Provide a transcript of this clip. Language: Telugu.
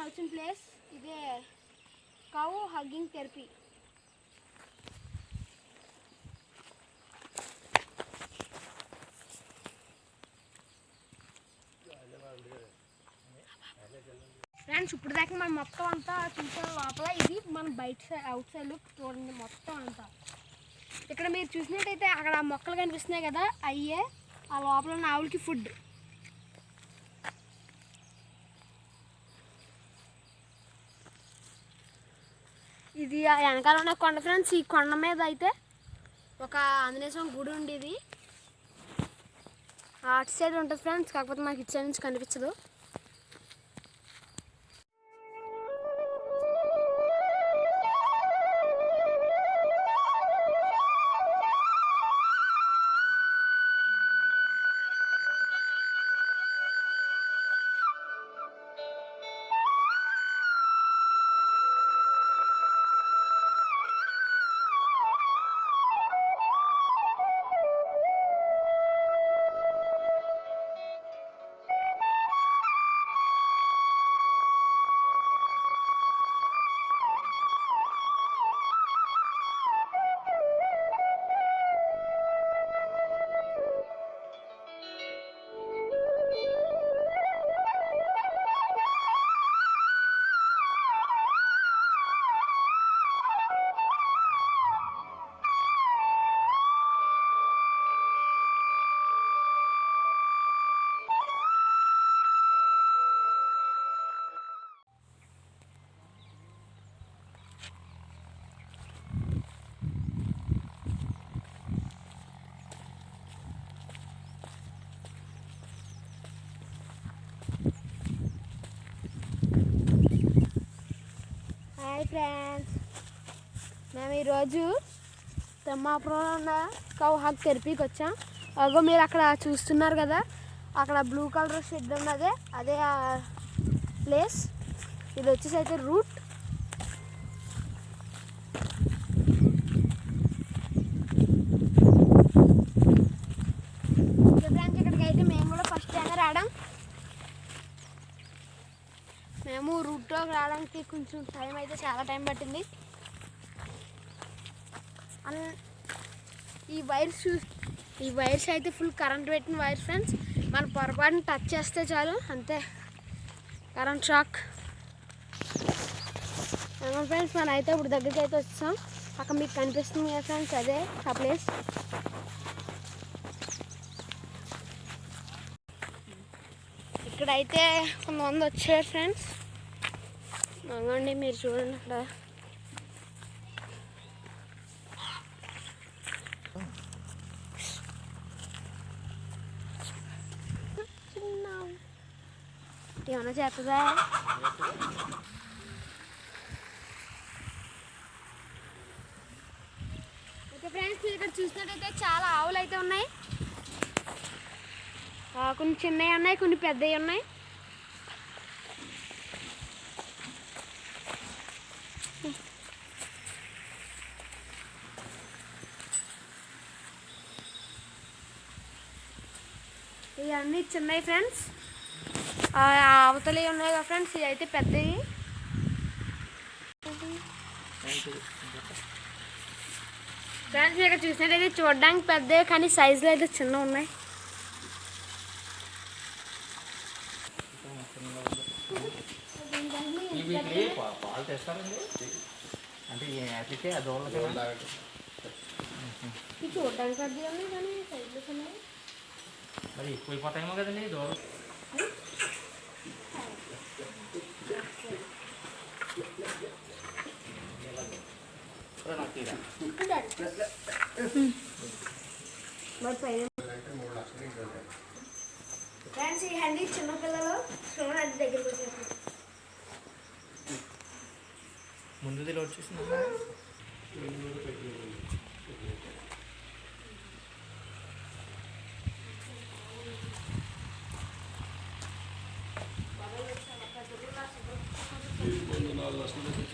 వచ్చిన ప్లేస్ ఇదే కౌ హగ్గింగ్ థెరపీ. ఫ్రెండ్స్ ఇప్పుడు దాకా మనం మొత్తం అంతా చూసాం లోపల. ఇది మన బయట సైడ్ అవుట్ సైడ్ లుక్ చూడండి మొత్తం అంతా. ఇక్కడ మీరు చూసినట్టయితే అక్కడ మొక్కలు కనిపిస్తున్నాయి కదా, అయ్యే ఆ లోపల ఉన్న ఆవులకి ఫుడ్. ఇది వెనకాల ఉన్న కొండ ఫ్రెండ్స్. ఈ కొండ మీద అయితే ఒక ఆంజనేయ స్వామి గుడి ఉండేది. అటు సైడ్ ఉంటుంది ఫ్రెండ్స్, కాకపోతే మాకు ఇటు సైడ్ నుంచి కనిపించదు. హాయ్ ఫ్రెండ్స్, మేము ఈరోజు తిమ్మాపురంలో ఉన్న కౌ హగ్ థెరపీకి వచ్చాం. అగో మీరు అక్కడ చూస్తున్నారు కదా, అక్కడ బ్లూ కలర్ షెడ్ ఉన్నదే అదే ఆ ప్లేస్. ఇది వచ్చేసి అయితే రూట్. ఫ్రెండ్స్ ఇక్కడికి అయితే మేము కూడా ఫస్ట్ టైం రావడం. మేము రూట్లోకి రావడానికి కొంచెం టైం అయితే చాలా టైం పట్టింది. ఈ వైర్స్ అయితే ఫుల్ కరెంట్ పెట్టిన వైర్స్ ఫ్రెండ్స్. మన పొరపాటుని టచ్ చేస్తే చాలు అంతే కరెంట్ షాక్. ఫ్రెండ్స్ మనం అయితే ఇప్పుడు దగ్గరికి అయితే వచ్చాం. అక్కడ మీకు కనిపిస్తుంది కదా ఫ్రెండ్స్, అదే ఆ ప్లేస్. ఇక్కడైతే కొంతమంది వచ్చారు ఫ్రెండ్స్. మంగండి మీరు చూడండి అక్కడ. ఏమన్నా చేస్తుందా? ఓకే ఫ్రెండ్స్, మీరు ఇక్కడ చూసినట్టయితే చాలా ఆవులు అయితే ఉన్నాయి. కొన్ని చిన్నవి ఉన్నాయి, కొన్ని పెద్దవి ఉన్నాయి. ఇవన్నీ చిన్నవి ఫ్రెండ్స్. అవతలి ఉన్నాయి కదా ఫ్రెండ్స్, ఇవి అయితే పెద్దవి. ఫ్రెండ్స్ ఇక్కడ చూసినట్టయితే చూడడానికి పెద్దవి, కానీ సైజులో అయితే చిన్న ఉన్నాయి. చూడడానికి పెద్దవి ఉన్నాయి, కానీ సైజులో చిన్నవి. మరి ఎక్కువైపోతాయేమో కదండి దూరం. ఫ్రెండ్స్ ఈ హ్యాండీ చిన్నపిల్లలు చూడండి దగ్గరికి వచ్చేసి ముందుది లోడ్ చేసింది. Cuando las nubes se